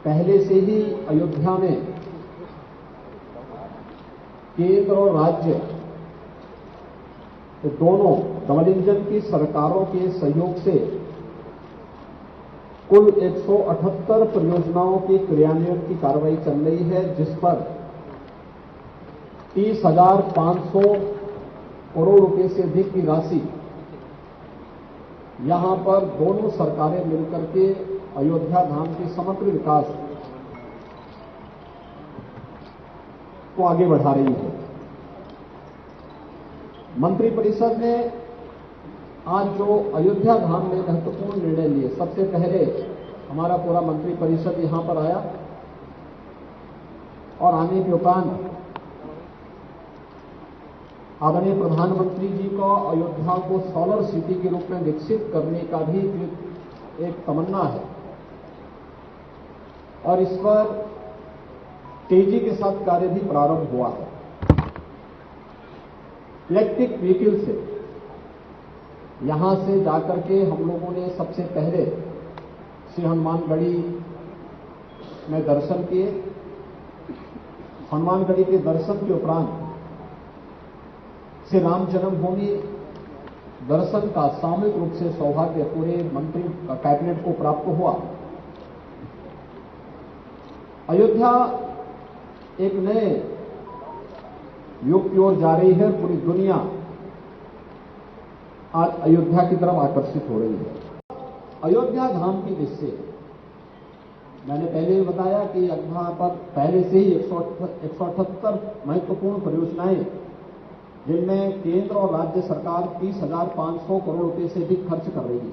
पहले से ही अयोध्या में केंद्र और राज्य तो दोनों डबल इंजन की सरकारों के सहयोग से कुल 178 परियोजनाओं के क्रियान्वयन की कार्रवाई चल रही है, जिस पर 30,500 करोड़ रुपए से अधिक की राशि यहां पर दोनों सरकारें मिलकर के अयोध्या धाम के समग्र विकास को आगे बढ़ा रही है। मंत्रिपरिषद ने आज जो अयोध्या धाम में महत्वपूर्ण निर्णय लिए, सबसे पहले हमारा पूरा मंत्रिपरिषद यहां पर आया और आने के उपरांत आदरणीय प्रधानमंत्री जी को अयोध्या को सोलर सिटी के रूप में विकसित करने का भी एक तमन्ना है और इस पर तेजी के साथ कार्य भी प्रारंभ हुआ है। इलेक्ट्रिक व्हीकल से यहां से जाकर के हम लोगों ने सबसे पहले श्री हनुमानगढ़ी में दर्शन किए। हनुमानगढ़ी के दर्शन के उपरांत श्री राम जन्मभूमि दर्शन का सामूहिक रूप से सौभाग्य पूरे मंत्री कैबिनेट को प्राप्त हुआ। अयोध्या एक नए युग की ओर जा रही है। पूरी दुनिया आज अयोध्या की तरफ आकर्षित हो रही है। अयोध्या धाम की दृष्टि मैंने पहले ही बताया कि यहां पर पहले से ही 178 महत्वपूर्ण परियोजनाएं, जिनमें केंद्र और राज्य सरकार 30,500 करोड़ रुपए से अधिक खर्च कर रही है।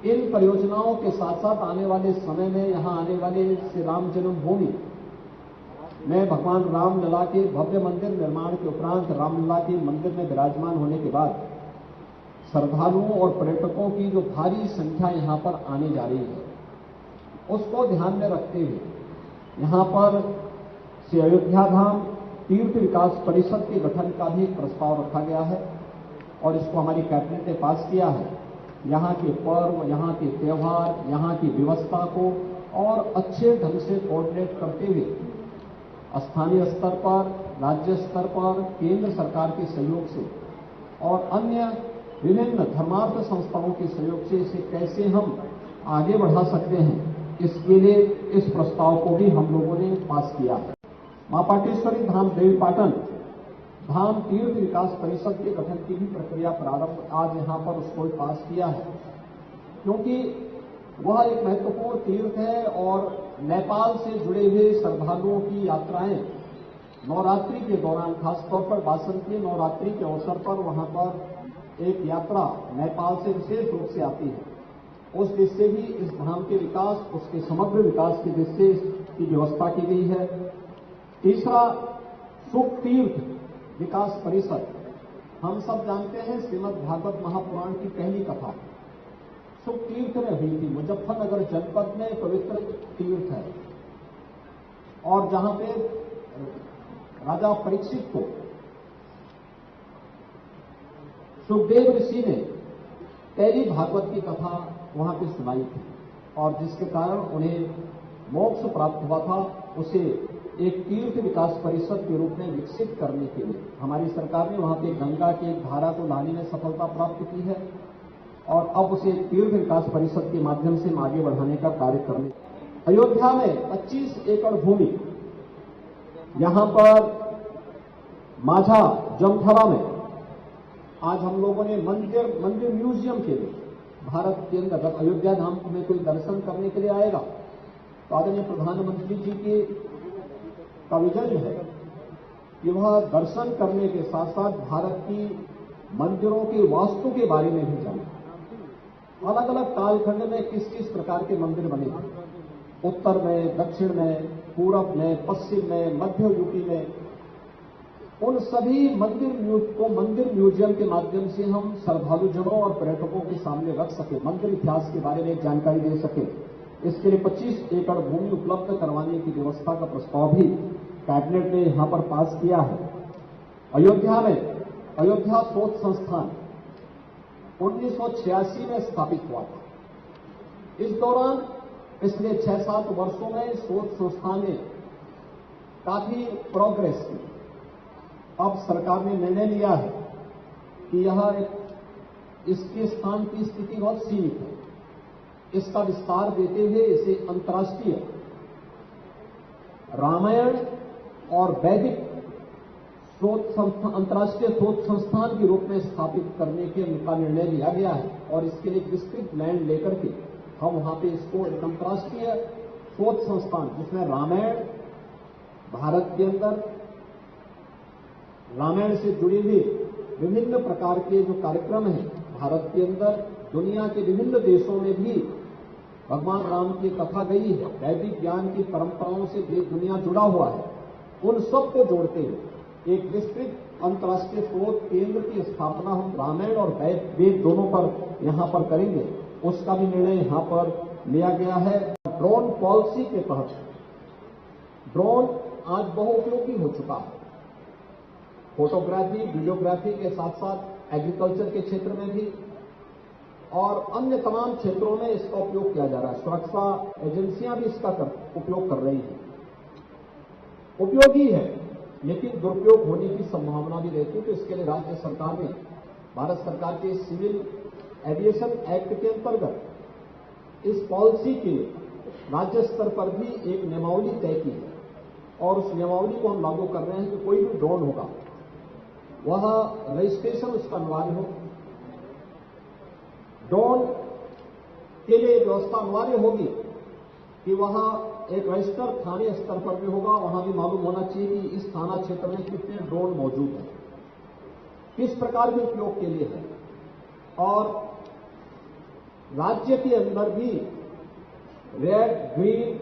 इन परियोजनाओं के साथ साथ आने वाले समय में यहां आने वाले श्री राम जन्मभूमि में भगवान रामलला के भव्य मंदिर निर्माण के उपरांत रामलला के मंदिर में विराजमान होने के बाद श्रद्धालुओं और पर्यटकों की जो भारी संख्या यहां पर आने जा रही है, उसको ध्यान में रखते हुए यहां पर श्री अयोध्या धाम तीर्थ विकास परिषद के गठन का भी प्रस्ताव रखा गया है और इसको हमारी कैबिनेट ने पास किया है। यहां के पर्व, यहां के त्योहार, यहां की व्यवस्था को और अच्छे ढंग से कोऑर्डिनेट करते हुए स्थानीय स्तर पर, राज्य स्तर पर, केंद्र सरकार के सहयोग से और अन्य विभिन्न धर्मार्थ संस्थाओं के सहयोग से इसे कैसे हम आगे बढ़ा सकते हैं, इसके लिए इस प्रस्ताव को भी हम लोगों ने पास किया है। मां पाटेश्वरी धाम देवीपाटन धाम तीर्थ विकास परिषद के गठन की भी प्रक्रिया प्रारंभ आज यहां पर उसको पास किया है, क्योंकि वह एक महत्वपूर्ण तीर्थ है और नेपाल से जुड़े हुए श्रद्धालुओं की यात्राएं नवरात्रि के दौरान, खासतौर पर वासंती नवरात्रि के अवसर पर वहां पर एक यात्रा नेपाल से विशेष रूप से आती है। उस दृष्टि से भी इस धाम के विकास, उसके समग्र विकास की दृष्टि से इसकी व्यवस्था की गई है। तीसरा, सुख तीर्थ विकास परिषद। हम सब जानते हैं श्रीमद् भागवत महापुराण की पहली कथा सुख तीर्थ में हुई थी। मुजफ्फरनगर जनपद में पवित्र तीर्थ है और जहां पे राजा परीक्षित को सुखदेव ऋषि ने पहली भागवत की कथा वहां पे सुनाई थी और जिसके कारण उन्हें मोक्ष प्राप्त हुआ था। उसे एक तीर्थ विकास परिषद के रूप में विकसित करने के लिए हमारी सरकार ने वहां पे गंगा की एक धारा को लाने में सफलता प्राप्त की है और अब उसे तीर्थ विकास परिषद के माध्यम से आगे बढ़ाने का कार्य करने। अयोध्या में 25 एकड़ भूमि, यहां पर माझा जमथरा में आज हम लोगों ने मंदिर म्यूजियम के लिए भारत के अंदर अयोध्या धाम में कोई दर्शन करने के लिए आएगा तो आदरणीय प्रधानमंत्री जी की का विजन है कि वह दर्शन करने के साथ साथ भारत की मंदिरों की वास्तु के बारे में भी जाने। अलग अलग कालखंड में किस किस प्रकार के मंदिर बने थे, उत्तर में, दक्षिण में, पूरब में, पश्चिम में, मध्य यूपी में, उन सभी मंदिर म्यूजियम के माध्यम से हम श्रद्धालुजनों और पर्यटकों के सामने रख सके, मंदिर इतिहास के बारे में जानकारी दे सके। इसके लिए 25 एकड़ भूमि उपलब्ध करवाने की व्यवस्था का प्रस्ताव भी कैबिनेट ने यहां पर पास किया है। अयोध्या में अयोध्या शोध संस्थान 1986 में स्थापित हुआ था। इस दौरान पिछले 6-7 वर्षों में शोध संस्थान ने काफी प्रोग्रेस की। अब सरकार ने निर्णय लिया है कि इसके स्थान की स्थिति बहुत सीमित है। इसका विस्तार देते हुए इसे अंतर्राष्ट्रीय रामायण और वैदिक अंतर्राष्ट्रीय शोध संस्थान के रूप में स्थापित करने का निर्णय लिया गया है और इसके लिए विस्तृत लैंड लेकर के हम वहां पे इसको एक अंतर्राष्ट्रीय शोध संस्थान, जिसमें रामायण, भारत के अंदर रामायण से जुड़े हुए विभिन्न प्रकार के जो कार्यक्रम हैं, भारत के अंदर दुनिया के विभिन्न देशों में भी भगवान राम की कथा गई है, वैदिक ज्ञान की परंपराओं से दुनिया जुड़ा हुआ है, उन सबको जोड़ते हुए एक विस्तृत अंतर्राष्ट्रीय शोध केंद्र की स्थापना हम रामायण और वेद दोनों पर यहां पर करेंगे। उसका भी निर्णय यहां पर लिया गया है। ड्रोन पॉलिसी के तहत ड्रोन आज बहुउपयोगी हो चुका है। फोटोग्राफी, वीडियोग्राफी के साथ साथ एग्रीकल्चर के क्षेत्र में भी और अन्य तमाम क्षेत्रों में इसका उपयोग किया जा रहा है। सुरक्षा एजेंसियां भी इसका उपयोग कर रही हैं। उपयोगी है, लेकिन दुरुपयोग होने की संभावना भी रहती है। तो इसके लिए राज्य सरकार ने भारत सरकार के सिविल एविएशन एक्ट के अंतर्गत इस पॉलिसी के लिए राज्य स्तर पर भी एक नियमावली तय की है और उस नियमावली को हम लागू कर रहे हैं कि कोई भी ड्रोन होगा वह रजिस्ट्रेशन उसका अनिवार्य हो। ड्रोन के लिए व्यवस्था अनिवार्य होगी कि वहां एक रजिस्टर थाने स्तर पर भी होगा, वहां भी मालूम होना चाहिए कि इस थाना क्षेत्र में कितने ड्रोन मौजूद हैं, किस प्रकार के उपयोग के लिए है। और राज्य के अंदर भी red, green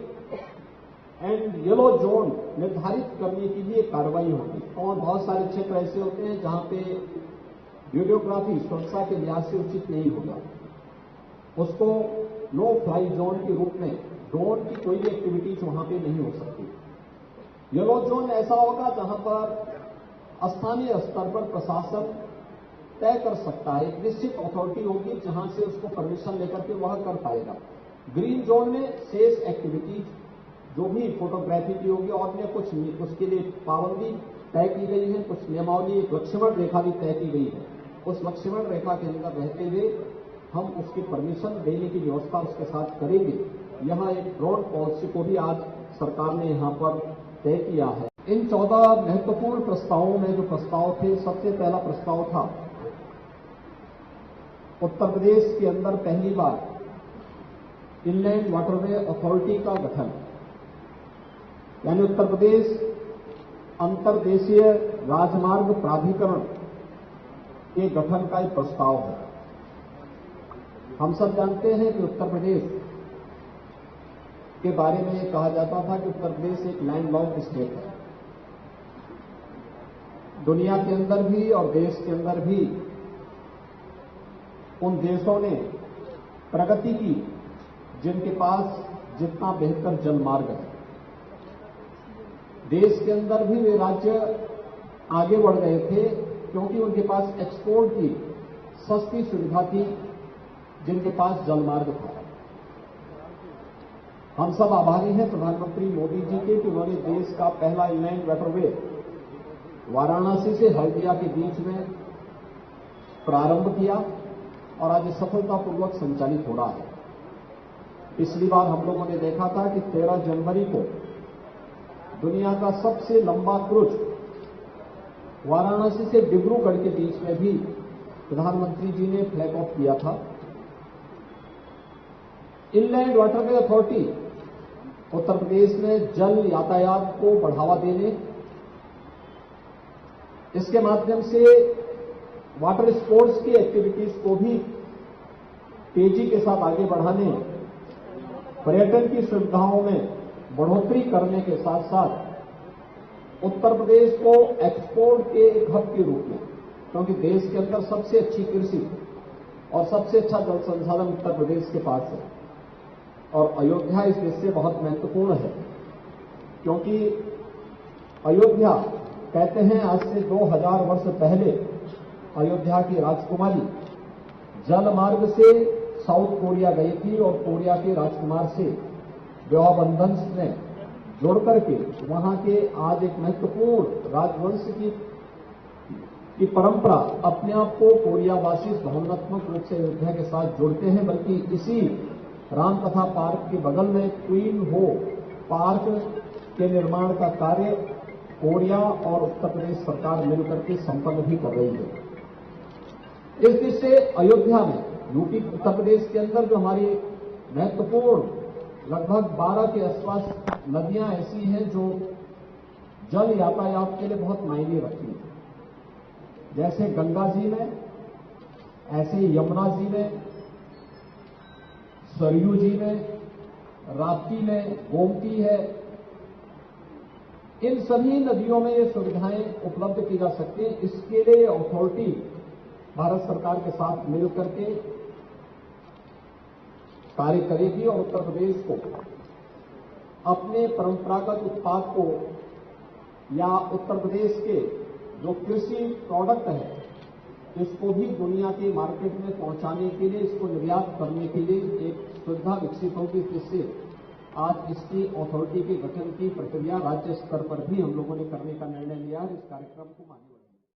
and yellow zone निर्धारित करने की भी एक कार्रवाई होगी। और बहुत सारे क्षेत्र ऐसे होते हैं जहां पे वीडियोग्राफी सुरक्षा के लिहाज से उचित नहीं होगा, उसको नो फ्लाई जोन के रूप में ड्रोन की कोई भी एक्टिविटीज वहां पे नहीं हो सकती। येलो जोन ऐसा होगा जहां पर स्थानीय स्तर पर प्रशासन तय कर सकता है, एक निश्चित अथॉरिटी होगी जहां से उसको परमिशन लेकर के वह कर पाएगा। ग्रीन जोन में शेष एक्टिविटीज जो भी फोटोग्राफी की होगी और अन्य कुछ उसके लिए पाबंदी तय की गई है, कुछ नियमावली, एक लक्ष्मण रेखा भी तय की गई है। उस लक्ष्मण रेखा के अंदर रहते हुए हम उसकी परमिशन देने की व्यवस्था उसके साथ करेंगे। यहां एक ड्रोन पॉलिसी को भी आज सरकार ने यहां पर तय किया है। इन 14 महत्वपूर्ण प्रस्तावों में जो प्रस्ताव थे, सबसे पहला प्रस्ताव था उत्तर प्रदेश के अंदर पहली बार इनलैंड वाटरवे अथॉरिटी का गठन, यानी उत्तर प्रदेश अंतर्देशीय राजमार्ग प्राधिकरण के गठन का एक प्रस्ताव है। हम सब जानते हैं कि उत्तर प्रदेश के बारे में यह कहा जाता था कि उत्तर प्रदेश एक लैंडलॉक्ड स्टेट है। दुनिया के अंदर भी और देश के अंदर भी उन देशों ने प्रगति की जिनके पास जितना बेहतर जलमार्ग है। देश के अंदर भी वे राज्य आगे बढ़ गए थे क्योंकि उनके पास एक्सपोर्ट की सस्ती सुविधा थी, जिनके पास जलमार्ग था। हम सब आभारी हैं प्रधानमंत्री मोदी जी के कि उन्होंने देश का पहला इनलैंड वाटरवे वाराणसी से हल्दिया के बीच में प्रारंभ किया और आज सफलतापूर्वक संचालित हो रहा है। पिछली बार हम लोगों ने देखा था कि 13 जनवरी को दुनिया का सबसे लंबा क्रूज वाराणसी से डिब्रूगढ़ के बीच में भी प्रधानमंत्री जी ने फ्लैग ऑफ किया था। Inland waterway authority Uttar Pradesh में जल यातायात को बढ़ावा देने, इसके माध्यम से वाटर स्पोर्ट्स की एक्टिविटीज को भी तेजी के साथ आगे बढ़ाने, पर्यटन की सुविधाओं में बढ़ोतरी करने के साथ साथ उत्तर प्रदेश को एक्सपोर्ट के एक हब के रूप में, क्योंकि देश के अंदर सबसे अच्छी कृषि और सबसे अच्छा जल संसाधन उत्तर प्रदेश के पास है और अयोध्या इस देश से बहुत महत्वपूर्ण है, क्योंकि अयोध्या कहते हैं आज से 2000 वर्ष पहले अयोध्या की राजकुमारी जल मार्ग से साउथ कोरिया गई थी और कोरिया के राजकुमार से विवाह बंधन में जोड़ करके वहां के आज एक महत्वपूर्ण राजवंश की परंपरा अपने आप को कोरियावासी भावनात्मक रूप से अयोध्या के साथ जोड़ते हैं, बल्कि इसी रामकथा पार्क के बगल में क्वीन हो पार्क के निर्माण का कार्य कोरिया और उत्तर प्रदेश सरकार मिलकर के संपन्न भी कर रही है। इस दृष्टि से अयोध्या में यूपी उत्तर प्रदेश के अंदर जो हमारी महत्वपूर्ण लगभग 12 के आसपास नदियां ऐसी हैं जो जल यातायात के लिए बहुत मायने रखती हैं, जैसे गंगा जी में, ऐसे यमुना जी में, सरयू जी में, राप्ती में, गोमती है। इन सभी नदियों में ये सुविधाएं उपलब्ध की जा सकती हैं। इसके लिए अथॉरिटी भारत सरकार के साथ मिलकर के कार्य करेगी और उत्तर प्रदेश को अपने परंपरागत उत्पाद को या उत्तर प्रदेश के जो कृषि प्रोडक्ट है इसको भी दुनिया के मार्केट में पहुंचाने के लिए, इसको निर्यात करने के लिए एक सुविधा विकसित होगी, जिससे आज इसकी अथॉरिटी के गठन की प्रक्रिया राज्य स्तर पर भी हम लोगों ने करने का निर्णय लिया है। इस कार्यक्रम को मान्य